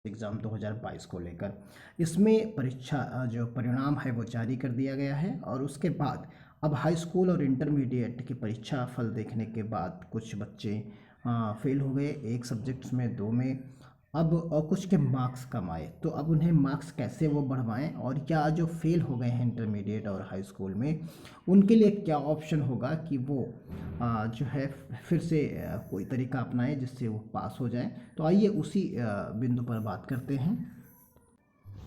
Exam 2022 को लेकर। इसमें परीक्षा जो परिणाम है वो जारी कर दिया गया है और उसके बाद अब हाई स्कूल और इंटरमीडिएट की परीक्षा फल देखने के बाद कुछ बच्चे फेल हो गए, एक सब्जेक्ट्स में, दो में। अब और कुछ के मार्क्स कम आए, तो अब उन्हें मार्क्स कैसे वो बढ़वाएं, और क्या जो फेल हो गए हैं इंटरमीडिएट और हाई स्कूल में उनके लिए क्या ऑप्शन होगा कि वो जो है फिर से कोई तरीका अपनाएं जिससे वो पास हो जाएं। तो आइए उसी बिंदु पर बात करते हैं।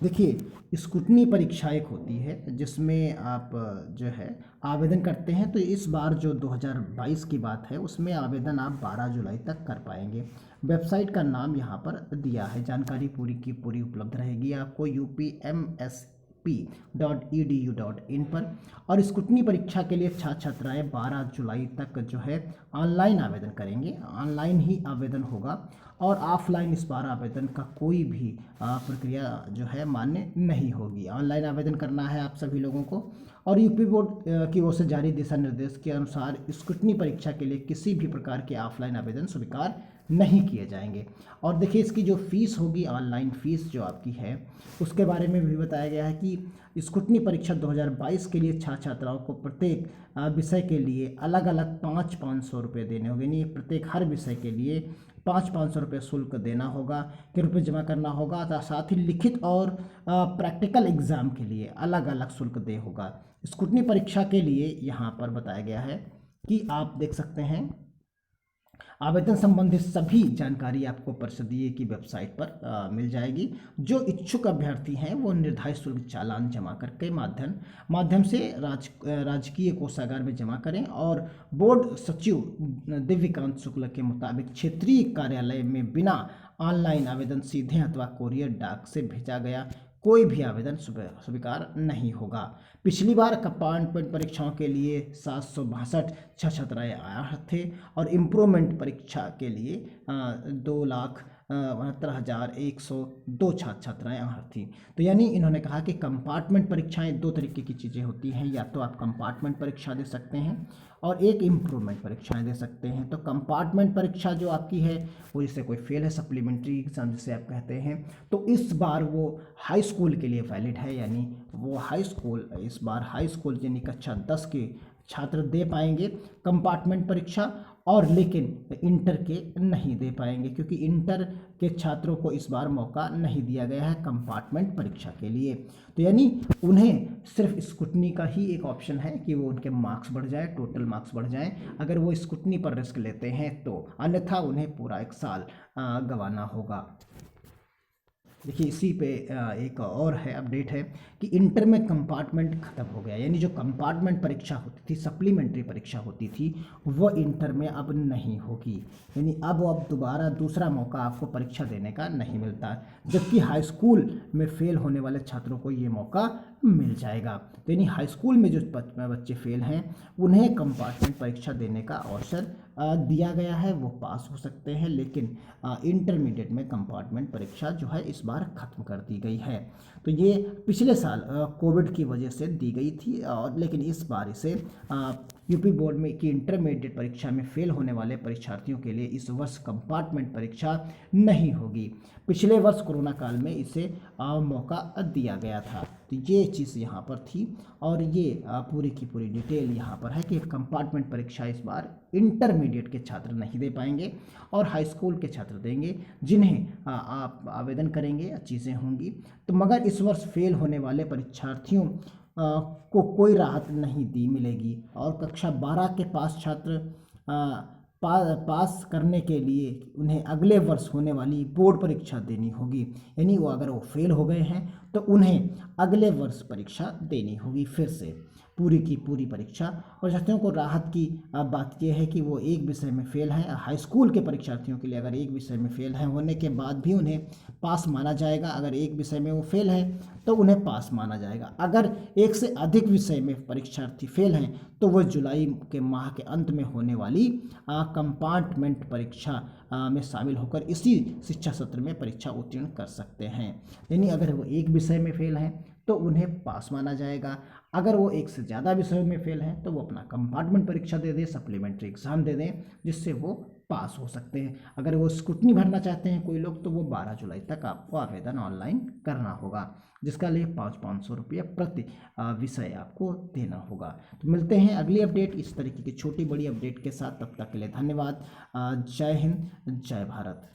देखिए, स्क्रूटनी परीक्षा एक होती है जिसमें आप जो है आवेदन करते हैं। तो इस बार जो 2022 की बात है उसमें आवेदन आप 12 जुलाई तक कर पाएंगे। वेबसाइट का नाम यहाँ पर दिया है, जानकारी पूरी की पूरी उपलब्ध रहेगी आपको upmsp.edu.in पर। और स्क्रूटनी परीक्षा के लिए छात्र छात्राएँ 12 जुलाई तक जो है ऑनलाइन आवेदन करेंगे, ऑनलाइन ही आवेदन होगा और ऑफलाइन इस बार आवेदन का कोई भी प्रक्रिया जो है मान्य नहीं होगी। ऑनलाइन आवेदन करना है आप सभी लोगों को। और यूपी बोर्ड की ओर से जारी दिशा निर्देश के अनुसार स्क्रूटनी परीक्षा के लिए किसी भी प्रकार के ऑफलाइन आवेदन स्वीकार नहीं किए जाएंगे। और देखिए, इसकी जो फीस होगी, ऑनलाइन फीस जो आपकी है, उसके बारे में भी बताया गया है कि स्क्रूटनी परीक्षा 2022 के लिए छात्र छात्राओं को प्रत्येक विषय के लिए अलग अलग 500 रुपये देने होंगे। यानी प्रत्येक हर विषय के लिए 500 रुपये शुल्क देना होगा, के रुपये जमा करना होगा। साथ ही लिखित और प्रैक्टिकल एग्ज़ाम के लिए अलग अलग शुल्क दे होगा। स्क्रूटनी परीक्षा के लिए यहाँ पर बताया गया है कि आप देख सकते हैं आवेदन संबंधित सभी जानकारी आपको परिषदीय की वेबसाइट पर मिल जाएगी। जो इच्छुक अभ्यर्थी हैं वो निर्धारित शुल्क चालान जमा करके माध्यम से राजकीय कोषागार में जमा करें और बोर्ड सचिव दिव्यकांत शुक्ल के मुताबिक क्षेत्रीय कार्यालय में बिना ऑनलाइन आवेदन सीधे अथवा कोरियर डाक से भेजा गया कोई भी आवेदन स्वीकार नहीं होगा। पिछली बार कंपार्टमेंट परीक्षाओं के लिए 762 छात्राएँ आए थे और इम्प्रूवमेंट परीक्षा के लिए 2,69,102 छात्र छात्राएँ आए थी। तो यानी इन्होंने कहा कि कंपार्टमेंट परीक्षाएं दो तरीके की चीज़ें होती हैं, या तो आप कंपार्टमेंट परीक्षा दे सकते हैं और एक इम्प्रूवमेंट परीक्षाएं दे सकते हैं। तो कंपार्टमेंट परीक्षा जो आपकी है वो, जिससे कोई फेल है, सप्लीमेंट्री एग्जाम जिसे आप कहते हैं, तो इस बार वो हाई स्कूल के लिए वैलिड है। यानी वो हाई स्कूल, इस बार हाई स्कूल यानी कक्षा 10 के छात्र दे पाएंगे कंपार्टमेंट परीक्षा, और लेकिन इंटर के नहीं दे पाएंगे क्योंकि इंटर के छात्रों को इस बार मौका नहीं दिया गया है कंपार्टमेंट परीक्षा के लिए। तो यानी उन्हें सिर्फ स्क्रूटनी का ही एक ऑप्शन है कि वो उनके मार्क्स बढ़ जाए, टोटल मार्क्स बढ़ जाएं अगर वो स्क्रूटनी पर रिस्क लेते हैं तो, अन्यथा उन्हें पूरा एक साल गंवाना होगा। देखिए, इसी पे एक और है अपडेट है कि इंटर में कंपार्टमेंट ख़त्म हो गया। यानी जो कंपार्टमेंट परीक्षा होती थी, सप्लीमेंट्री परीक्षा होती थी, वो इंटर में अब नहीं होगी। यानी अब दोबारा दूसरा मौका आपको परीक्षा देने का नहीं मिलता, जबकि हाई स्कूल में फेल होने वाले छात्रों को ये मौका मिल जाएगा। तो यानी हाई स्कूल में जो बच्चे फेल हैं उन्हें कंपार्टमेंट परीक्षा देने का अवसर दिया गया है, वो पास हो सकते हैं। लेकिन इंटरमीडिएट में कंपार्टमेंट परीक्षा जो है इस बार ख़त्म कर दी गई है। तो ये पिछले साल कोविड की वजह से दी गई थी, और लेकिन इस बार इसे यूपी बोर्ड में की इंटरमीडिएट परीक्षा में फेल होने वाले परीक्षार्थियों के लिए इस वर्ष कंपार्टमेंट परीक्षा नहीं होगी। पिछले वर्ष कोरोना काल में इसे मौका दिया गया था। तो ये चीज़ यहाँ पर थी, और ये पूरी की पूरी डिटेल यहाँ पर है कि कंपार्टमेंट परीक्षा इस बार इंटरमीडिएट के छात्र नहीं दे पाएंगे और हाई स्कूल के छात्र देंगे, जिन्हें आप आवेदन करेंगे, चीज़ें होंगी। तो मगर इस वर्ष फेल होने वाले परीक्षार्थियों को कोई राहत नहीं दी मिलेगी, और कक्षा 12 के पास छात्र पास करने के लिए उन्हें अगले वर्ष होने वाली बोर्ड परीक्षा देनी होगी। यानी वो अगर वो फेल हो गए हैं तो उन्हें अगले वर्ष परीक्षा देनी होगी, फिर से पूरी की पूरी परीक्षा। और छात्रों को राहत की बात यह है कि वो एक विषय में फेल हैं, हाई स्कूल के परीक्षार्थियों के लिए अगर एक विषय में फेल हैं होने के बाद भी उन्हें पास माना जाएगा। अगर एक विषय में वो फेल है तो उन्हें पास माना जाएगा। अगर एक से अधिक विषय में परीक्षार्थी फेल हैं तो वह जुलाई के माह के अंत में होने वाली कंपार्टमेंट परीक्षा में शामिल होकर इसी शिक्षा सत्र में परीक्षा उत्तीर्ण कर सकते हैं। यानी अगर वो एक विषय में फेल हैं तो उन्हें पास माना जाएगा। अगर वो एक से ज़्यादा विषयों में फेल हैं तो वो अपना कंपार्टमेंट परीक्षा दे दें, सप्लीमेंट्री एग्ज़ाम दे दें, जिससे वो पास हो सकते हैं। अगर वो स्क्रूटनी भरना चाहते हैं कोई लोग तो वो 12 जुलाई तक आपको आवेदन ऑनलाइन करना होगा, जिसका लिए 500 रुपये प्रति विषय आपको देना होगा। तो मिलते हैं अगली अपडेट इस तरीके की छोटी बड़ी अपडेट के साथ, तब तक के लिए धन्यवाद। जय हिंद, जय भारत।